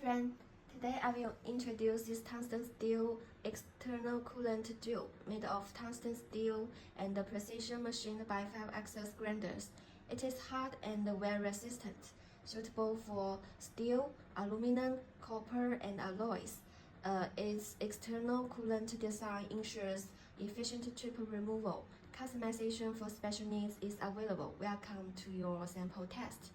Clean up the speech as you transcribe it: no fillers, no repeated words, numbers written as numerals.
friend, today I will introduce this tungsten steel external coolant tube made of tungsten steel and precision machined by 5-axis grinders. It is hard and wear resistant, suitable for steel, aluminum, copper, and alloys. Its external coolant design ensures efficient chip removal. Customization for special needs is available. Welcome to your sample test.